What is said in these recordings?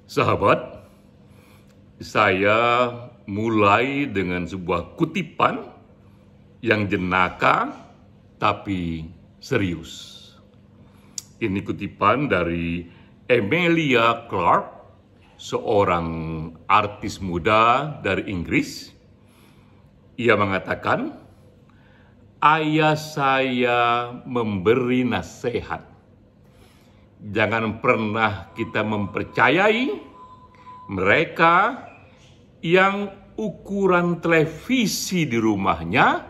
Sahabat, saya mulai dengan sebuah kutipan yang jenaka tapi serius. Ini kutipan dari Emilia Clarke, seorang artis muda dari Inggris. Ia mengatakan, "Ayah saya memberi nasihat. Jangan pernah kita mempercayai mereka yang ukuran televisi di rumahnya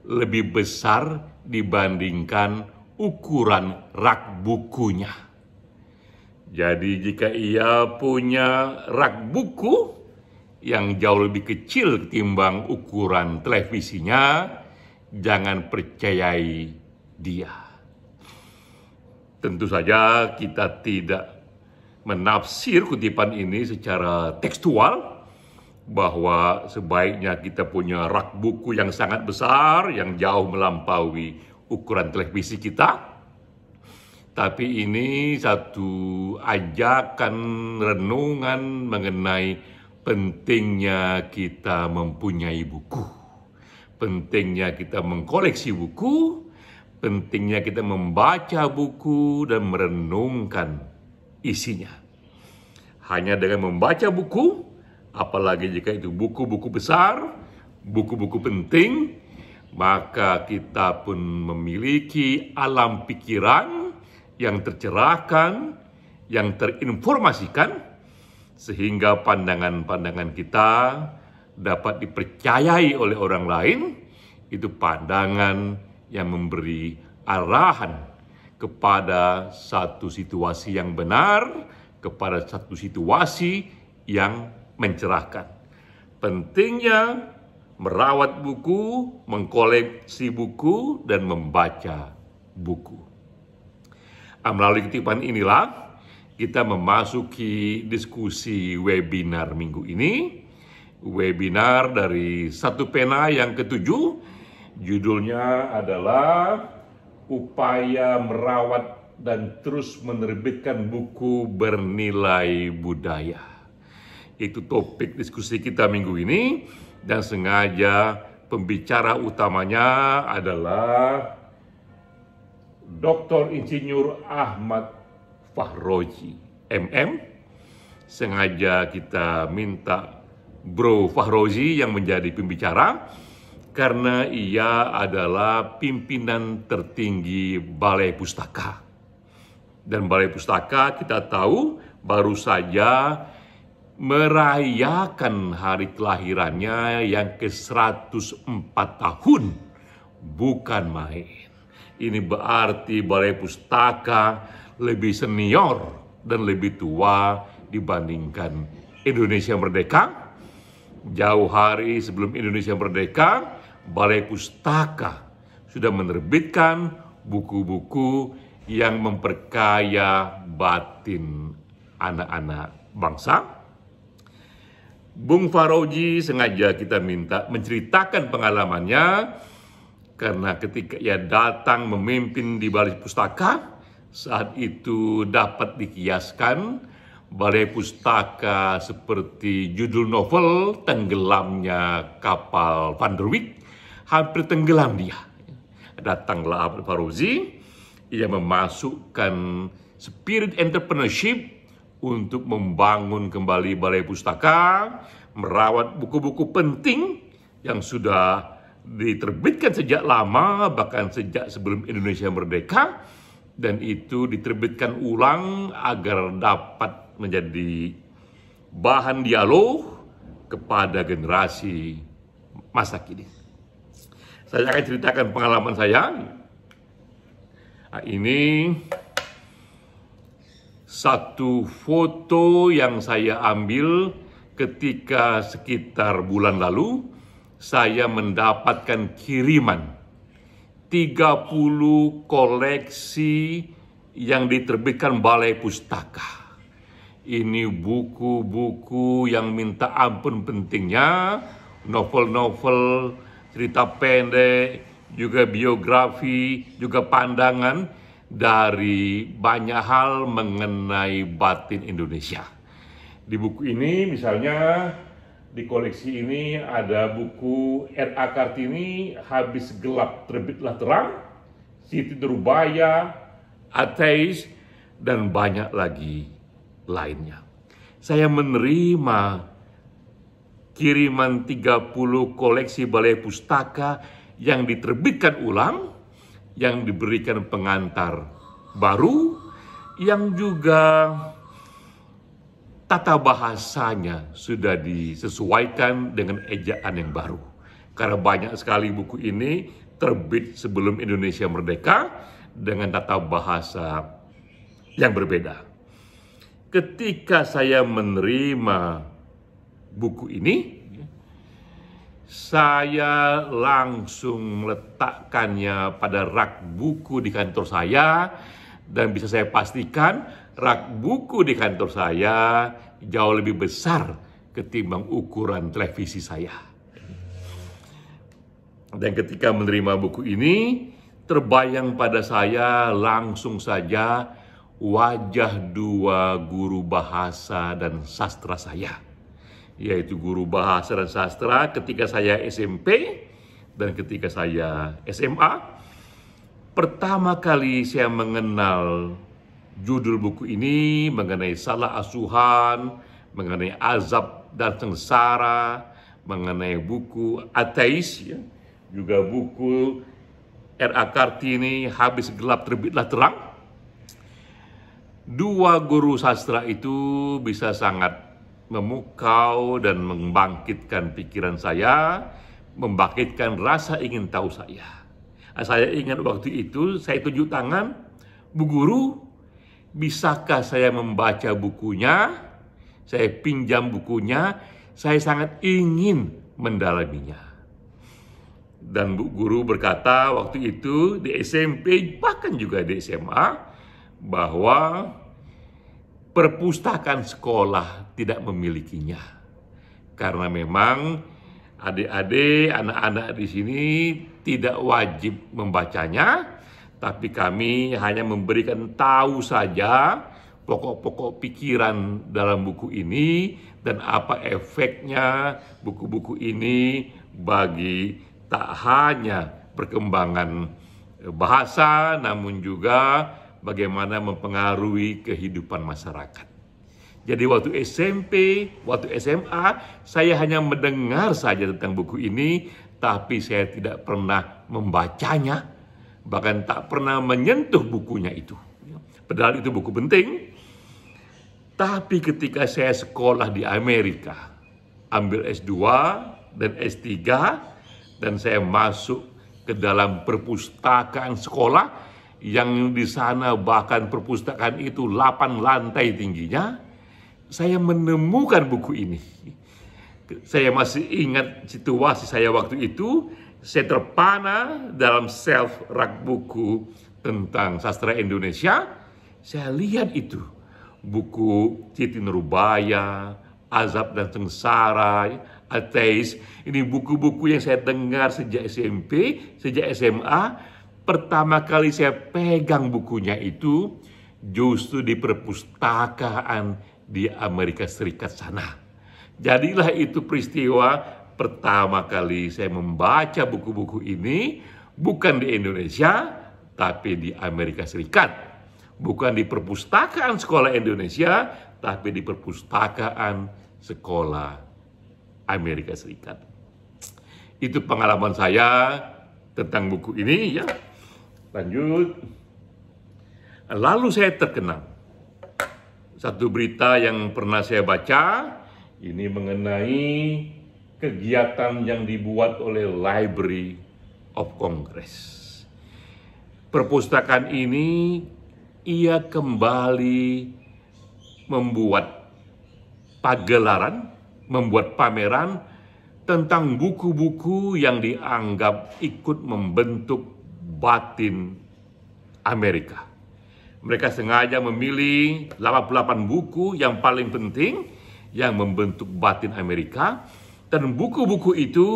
lebih besar dibandingkan ukuran rak bukunya." Jadi jika ia punya rak buku yang jauh lebih kecil ketimbang ukuran televisinya, jangan percayai dia. Tentu saja kita tidak menafsir kutipan ini secara tekstual, bahwa sebaiknya kita punya rak buku yang sangat besar, yang jauh melampaui ukuran televisi kita. Tapi ini satu ajakan renungan mengenai pentingnya kita mempunyai buku. Pentingnya kita mengkoleksi buku, pentingnya kita membaca buku dan merenungkan isinya. Hanya dengan membaca buku, apalagi jika itu buku-buku besar, buku-buku penting, maka kita pun memiliki alam pikiran yang tercerahkan, yang terinformasikan, sehingga pandangan-pandangan kita dapat dipercayai oleh orang lain. Itu pandangan yang memberi arahan kepada satu situasi yang benar, kepada satu situasi yang mencerahkan. Pentingnya merawat buku, mengkoleksi buku, dan membaca buku. Melalui kutipan inilah kita memasuki diskusi webinar minggu ini. Webinar dari Satu Pena yang ketujuh. Judulnya adalah Upaya Merawat dan Terus Menerbitkan Buku Bernilai Budaya. Itu topik diskusi kita minggu ini, dan sengaja pembicara utamanya adalah Dr. Insinyur Ahmad Fahroji, MM. Sengaja kita minta Bro Fahroji yang menjadi pembicara, karena ia adalah pimpinan tertinggi Balai Pustaka. Dan Balai Pustaka kita tahu baru saja merayakan hari kelahirannya yang ke-104 tahun. Bukan main. Ini berarti Balai Pustaka lebih senior dan lebih tua dibandingkan Indonesia Merdeka. Jauh hari sebelum Indonesia Merdeka, Balai Pustaka sudah menerbitkan buku-buku yang memperkaya batin anak-anak bangsa. Bung Fahroji sengaja kita minta menceritakan pengalamannya, karena ketika ia datang memimpin di Balai Pustaka, saat itu dapat dikiaskan Balai Pustaka seperti judul novel Tenggelamnya Kapal Van der Wijk. Hampir tenggelam dia. Datanglah Ahmad Fahroji, ia memasukkan spirit entrepreneurship untuk membangun kembali Balai Pustaka, merawat buku-buku penting yang sudah diterbitkan sejak lama, bahkan sejak sebelum Indonesia Merdeka, dan itu diterbitkan ulang agar dapat menjadi bahan dialog kepada generasi masa kini. Saya akan ceritakan pengalaman saya. Ini satu foto yang saya ambil ketika sekitar bulan lalu. Saya mendapatkan kiriman 30 koleksi yang diterbitkan Balai Pustaka. Ini buku-buku yang minta ampun pentingnya, novel-novel, cerita pendek, juga biografi, juga pandangan dari banyak hal mengenai batin Indonesia. Di buku ini misalnya, di koleksi ini ada buku R.A. Kartini, Habis Gelap Terbitlah Terang, Siti Nurbaya, Ateis, dan banyak lagi lainnya. Saya menerima kiriman 30 koleksi balai pustaka yang diterbitkan ulang, yang diberikan pengantar baru, yang juga tata bahasanya sudah disesuaikan dengan ejaan yang baru. Karena banyak sekali buku ini terbit sebelum Indonesia merdeka dengan tata bahasa yang berbeda. Ketika saya menerima buku ini, saya langsung meletakkannya pada rak buku di kantor saya, dan bisa saya pastikan rak buku di kantor saya jauh lebih besar ketimbang ukuran televisi saya. Dan ketika menerima buku ini, terbayang pada saya langsung saja wajah dua guru bahasa dan sastra saya, yaitu guru bahasa dan sastra ketika saya SMP dan ketika saya SMA. Pertama kali saya mengenal judul buku ini mengenai salah asuhan, mengenai azab dan sengsara, mengenai buku Ateis, ya, juga buku R.A. Kartini, Habis Gelap Terbitlah Terang. Dua guru sastra itu bisa sangat memukau dan membangkitkan pikiran saya, membangkitkan rasa ingin tahu saya. Saya ingat waktu itu saya tunjuk tangan, "Bu Guru, bisakah saya membaca bukunya? Saya pinjam bukunya, saya sangat ingin mendalaminya." Dan Bu Guru berkata waktu itu di SMP, bahkan juga di SMA, bahwa perpustakaan sekolah tidak memilikinya. Karena memang adik-adik, anak-anak di sini tidak wajib membacanya, tapi kami hanya memberikan tahu saja pokok-pokok pikiran dalam buku ini dan apa efeknya buku-buku ini bagi tak hanya perkembangan bahasa, namun juga bagaimana mempengaruhi kehidupan masyarakat. Jadi waktu SMP, waktu SMA, saya hanya mendengar saja tentang buku ini, tapi saya tidak pernah membacanya, bahkan tak pernah menyentuh bukunya itu. Padahal itu buku penting. Tapi ketika saya sekolah di Amerika, ambil S2 dan S3, dan saya masuk ke dalam perpustakaan sekolah, yang di sana bahkan perpustakaan itu 8 lantai tingginya, saya menemukan buku ini. Saya masih ingat situasi saya waktu itu. Saya terpana dalam shelf rak buku tentang sastra Indonesia. Saya lihat itu, buku Siti Nurbaya, Azab dan Sengsara, Ateis. Ini buku-buku yang saya dengar sejak SMP, sejak SMA. Pertama kali saya pegang bukunya itu justru di perpustakaan di Amerika Serikat sana. Jadilah itu peristiwa pertama kali saya membaca buku-buku ini, bukan di Indonesia, tapi di Amerika Serikat. Bukan di perpustakaan sekolah Indonesia, tapi di perpustakaan sekolah Amerika Serikat. Itu pengalaman saya tentang buku ini, ya. Lanjut. Lalu saya terkenang. Satu berita yang pernah saya baca, ini mengenai kegiatan yang dibuat oleh Library of Congress. Perpustakaan ini, ia kembali membuat pagelaran, membuat pameran tentang buku-buku yang dianggap ikut membentuk batin Amerika. Mereka sengaja memilih 88 buku yang paling penting yang membentuk batin Amerika, dan buku-buku itu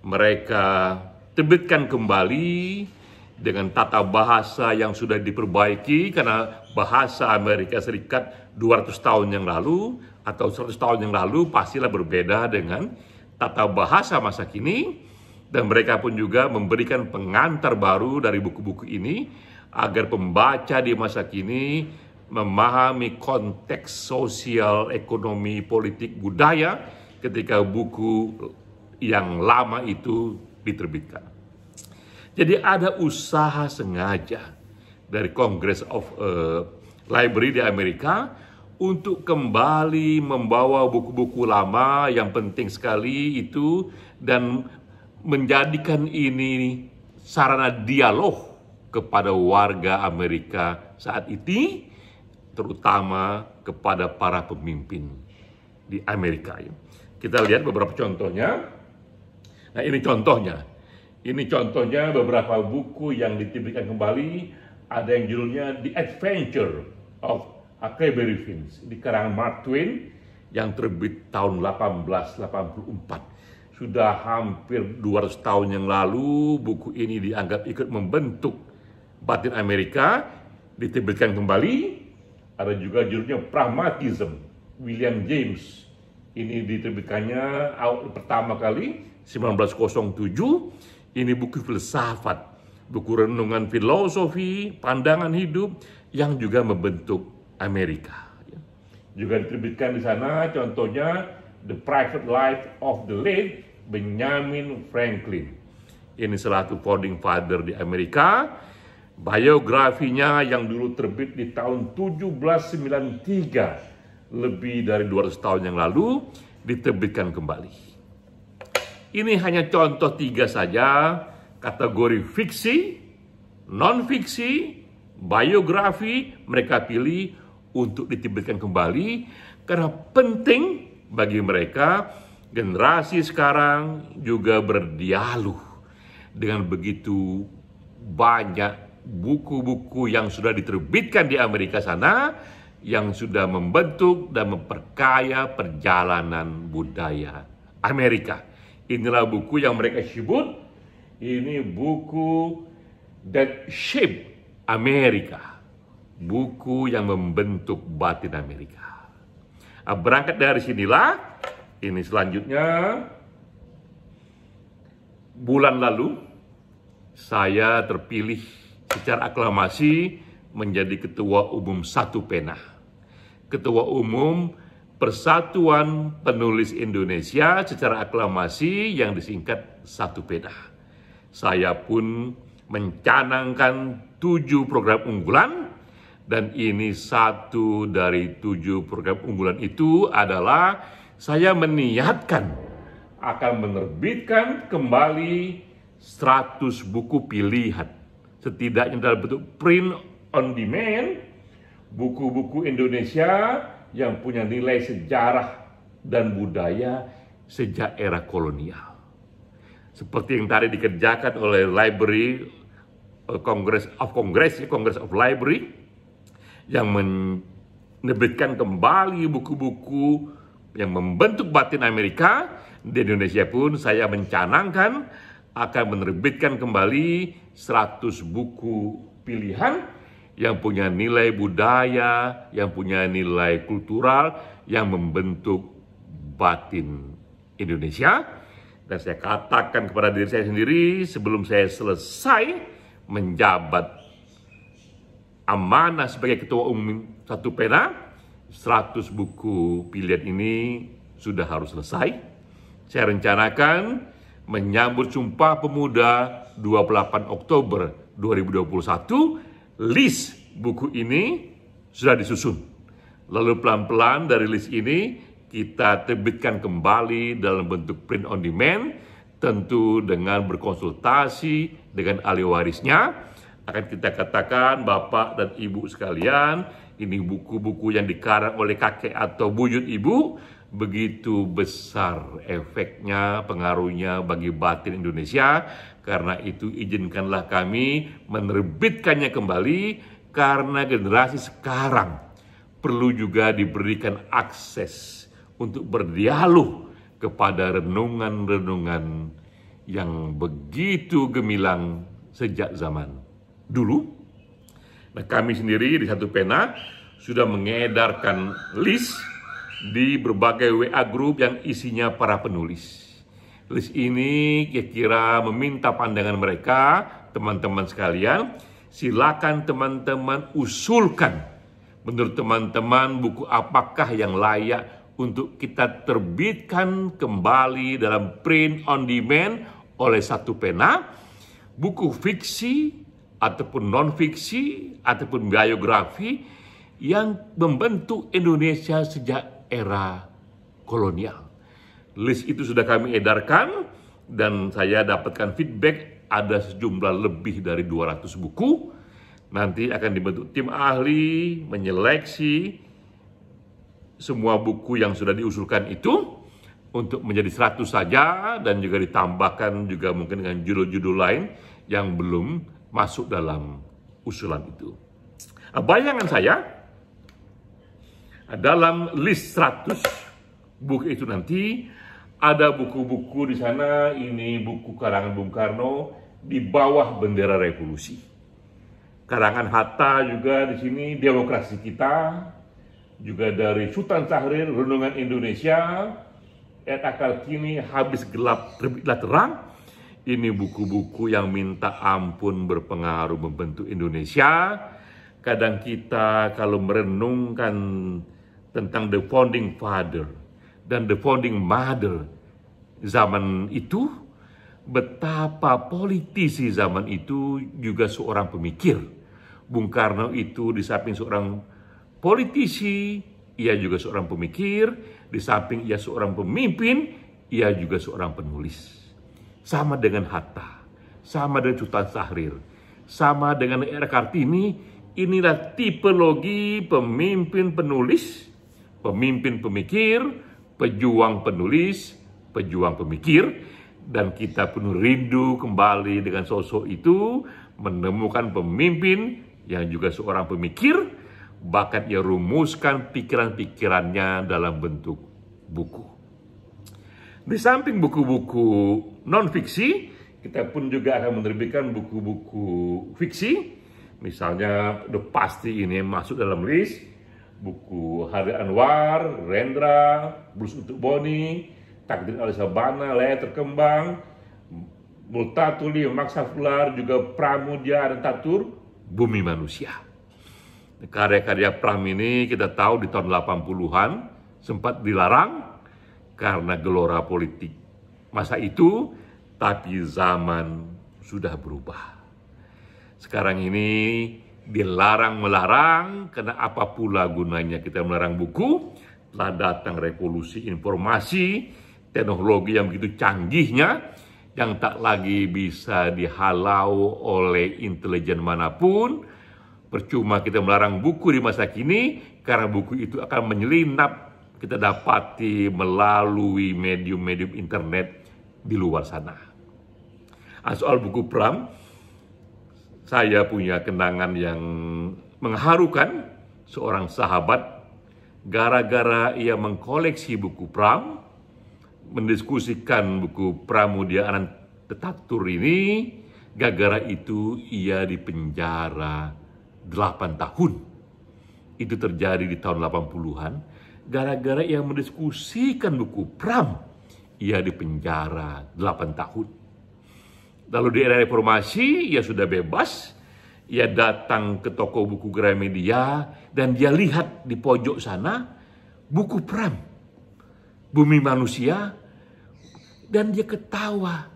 mereka terbitkan kembali dengan tata bahasa yang sudah diperbaiki, karena bahasa Amerika Serikat 200 tahun yang lalu atau 100 tahun yang lalu pastilah berbeda dengan tata bahasa masa kini. Dan mereka pun juga memberikan pengantar baru dari buku-buku ini agar pembaca di masa kini memahami konteks sosial, ekonomi, politik, budaya ketika buku yang lama itu diterbitkan. Jadi ada usaha sengaja dari Congress of Library di Amerika untuk kembali membawa buku-buku lama yang penting sekali itu dan menjadikan ini sarana dialog kepada warga Amerika saat ini, terutama kepada para pemimpin di Amerika. Kita lihat beberapa contohnya. Nah, ini contohnya. Ini contohnya beberapa buku yang diterbitkan kembali. Ada yang judulnya The Adventure of Huckleberry Finn, di karangan Mark Twain yang terbit tahun 1884. Sudah hampir 200 tahun yang lalu buku ini dianggap ikut membentuk batin Amerika, diterbitkan kembali. Ada juga judulnya Pragmatism, William James. Ini diterbitkannya pertama kali 1907. Ini buku filsafat, buku renungan filosofi, pandangan hidup yang juga membentuk Amerika. Juga diterbitkan di sana contohnya The Private Life of the Late Benjamin Franklin. Ini salah satu founding father di Amerika. Biografinya yang dulu terbit di tahun 1793, lebih dari 200 tahun yang lalu, diterbitkan kembali. Ini hanya contoh 3 saja, kategori fiksi, non-fiksi, biografi mereka pilih untuk diterbitkan kembali karena penting bagi mereka. Generasi sekarang juga berdialog dengan begitu banyak buku-buku yang sudah diterbitkan di Amerika sana yang sudah membentuk dan memperkaya perjalanan budaya Amerika. Inilah buku yang mereka sebut, ini buku that shape Amerika, buku yang membentuk batin Amerika. Berangkat dari sinilah, ini selanjutnya, bulan lalu saya terpilih secara aklamasi menjadi Ketua Umum Satu Pena, Ketua Umum Persatuan Penulis Indonesia secara aklamasi yang disingkat Satu Pena. Saya pun mencanangkan 7 program unggulan, dan ini satu dari 7 program unggulan itu adalah saya meniatkan akan menerbitkan kembali 100 buku pilihan, setidaknya dalam bentuk print on demand, buku-buku Indonesia yang punya nilai sejarah dan budaya sejak era kolonial. Seperti yang tadi dikerjakan oleh Library Congress of Library yang menerbitkan kembali buku-buku yang membentuk batin Amerika. Di Indonesia pun saya mencanangkan akan menerbitkan kembali 100 buku pilihan yang punya nilai budaya, yang punya nilai kultural, yang membentuk batin Indonesia. Dan saya katakan kepada diri saya sendiri sebelum saya selesai menjabat amanah sebagai Ketua Umum Satu Pena, 100 buku pilihan ini sudah harus selesai. Saya rencanakan menyambut Sumpah Pemuda 28 Oktober 2021, list buku ini sudah disusun. Lalu pelan-pelan dari list ini kita terbitkan kembali dalam bentuk print on demand, tentu dengan berkonsultasi dengan ahli warisnya. Akan kita katakan, Bapak dan Ibu sekalian, ini buku-buku yang dikarang oleh kakek atau buyut ibu, begitu besar efeknya, pengaruhnya bagi batin Indonesia. Karena itu izinkanlah kami menerbitkannya kembali, karena generasi sekarang perlu juga diberikan akses untuk berdialog kepada renungan-renungan yang begitu gemilang sejak zaman dulu. Nah, kami sendiri di Satu Pena sudah mengedarkan list di berbagai WA group yang isinya para penulis. List ini kira-kira meminta pandangan mereka, teman-teman sekalian. Silakan teman-teman usulkan, menurut teman-teman buku apakah yang layak untuk kita terbitkan kembali dalam print on demand oleh Satu Pena, buku fiksi ataupun non-fiksi, ataupun biografi yang membentuk Indonesia sejak era kolonial. List itu sudah kami edarkan dan saya dapatkan feedback ada sejumlah lebih dari 200 buku. Nanti akan dibentuk tim ahli menyeleksi semua buku yang sudah diusulkan itu untuk menjadi 100 saja dan juga ditambahkan juga mungkin dengan judul-judul lain yang belum masuk dalam usulan itu. Bayangan saya, dalam list 100 buku itu nanti ada buku-buku di sana, ini buku karangan Bung Karno di bawah bendera revolusi. Karangan Hatta juga di sini, Demokrasi Kita, juga dari Sultan Syahrir, Renungan Indonesia, Akal Kini, Habis Gelap Terbitlah Terang. Ini buku-buku yang minta ampun berpengaruh membentuk Indonesia. Kadang kita kalau merenungkan tentang the founding father dan the founding mother zaman itu, betapa politisi zaman itu juga seorang pemikir. Bung Karno itu di samping seorang politisi, ia juga seorang pemikir. Di samping ia seorang pemimpin, ia juga seorang penulis. Sama dengan Hatta, sama dengan Sultan Syahrir, sama dengan R. Kartini. Inilah tipologi pemimpin penulis, pemimpin pemikir, pejuang penulis, pejuang pemikir. Dan kita pun rindu kembali dengan sosok itu, menemukan pemimpin yang juga seorang pemikir, bahkan ia rumuskan pikiran-pikirannya dalam bentuk buku. Di samping buku-buku non-fiksi, kita pun juga akan menerbitkan buku-buku fiksi. Misalnya, udah pasti ini masuk dalam list, buku Hari Anwar, Rendra, Blues untuk Boni, Takdir Al-Sabana, Layar Terkembang, Multatuli, Maksa Fular, juga Pramudia dan Tatur, Bumi Manusia. Karya-karya Pram ini kita tahu di tahun 80-an sempat dilarang karena gelora politik masa itu, tapi zaman sudah berubah. Sekarang ini dilarang-melarang, karena apa pula gunanya kita melarang buku? Telah datang revolusi informasi, teknologi yang begitu canggihnya, yang tak lagi bisa dihalau oleh intelijen manapun. Percuma kita melarang buku di masa kini, karena buku itu akan menyelinap kita dapati melalui medium-medium internet di luar sana. Soal buku Pram, saya punya kenangan yang mengharukan. Seorang sahabat, gara-gara ia mengkoleksi buku Pram, mendiskusikan buku Pramudia Anand Tetatur ini, gara-gara itu ia dipenjara 8 tahun. Itu terjadi di tahun 80-an. Gara-gara ia mendiskusikan buku Pram, ia dipenjara 8 tahun. Lalu di era reformasi, ia sudah bebas. Ia datang ke toko buku Gramedia dan dia lihat di pojok sana buku Pram, Bumi Manusia, dan dia ketawa.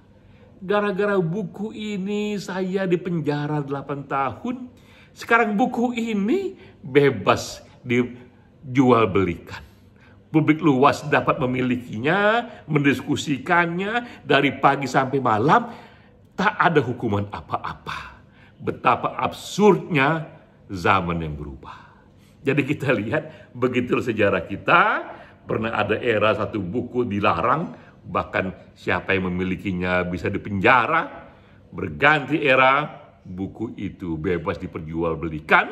Gara-gara buku ini saya dipenjara 8 tahun. Sekarang buku ini bebas dijual belikan. Publik luas dapat memilikinya, mendiskusikannya dari pagi sampai malam. Tak ada hukuman apa-apa. Betapa absurdnya zaman yang berubah. Jadi kita lihat, begitu sejarah kita, pernah ada era satu buku dilarang, bahkan siapa yang memilikinya bisa dipenjara. Berganti era, buku itu bebas diperjualbelikan.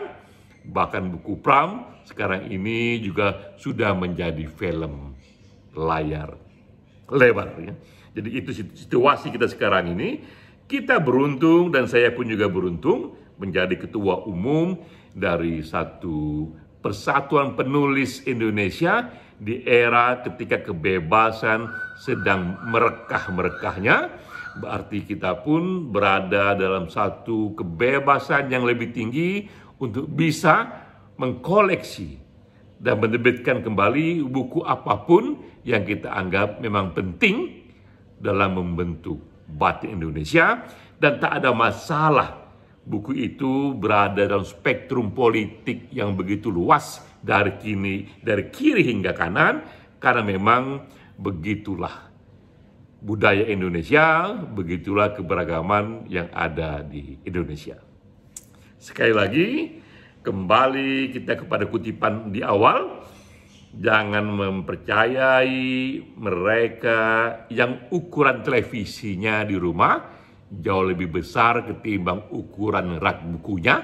Bahkan buku Pram sekarang ini juga sudah menjadi film layar lebar. Ya. Jadi itu situasi kita sekarang ini. Kita beruntung, dan saya pun juga beruntung, menjadi ketua umum dari satu persatuan penulis Indonesia di era ketika kebebasan sedang merekah-merekahnya. Berarti kita pun berada dalam satu kebebasan yang lebih tinggi untuk bisa mengkoleksi dan menerbitkan kembali buku apapun yang kita anggap memang penting dalam membentuk batin Indonesia, dan tak ada masalah buku itu berada dalam spektrum politik yang begitu luas dari kiri hingga kanan, karena memang begitulah budaya Indonesia, begitulah keberagaman yang ada di Indonesia. Sekali lagi, kembali kita kepada kutipan di awal, jangan mempercayai mereka yang ukuran televisinya di rumah jauh lebih besar ketimbang ukuran rak bukunya.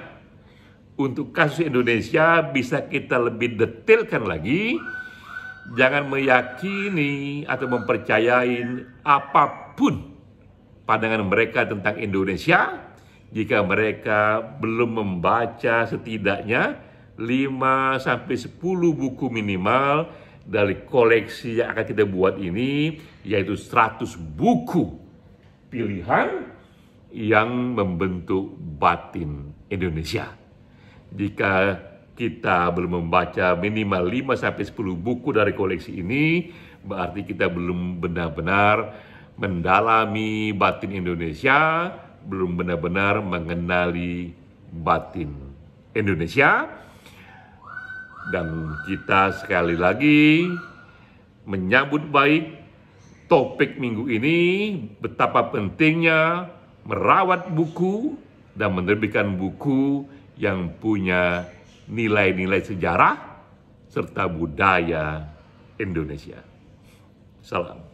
Untuk kasus Indonesia bisa kita lebih detailkan lagi. Jangan meyakini atau mempercayai apapun pandangan mereka tentang Indonesia jika mereka belum membaca setidaknya 5-10 buku minimal dari koleksi yang akan kita buat ini, yaitu 100 buku pilihan yang membentuk batin Indonesia. Jika kita belum membaca minimal 5-10 buku dari koleksi ini, berarti kita belum benar-benar mendalami batin Indonesia, belum benar-benar mengenali batin Indonesia. Dan kita sekali lagi menyambut baik topik minggu ini, betapa pentingnya merawat buku dan menerbitkan buku yang punya nilai-nilai sejarah serta budaya Indonesia. Salam.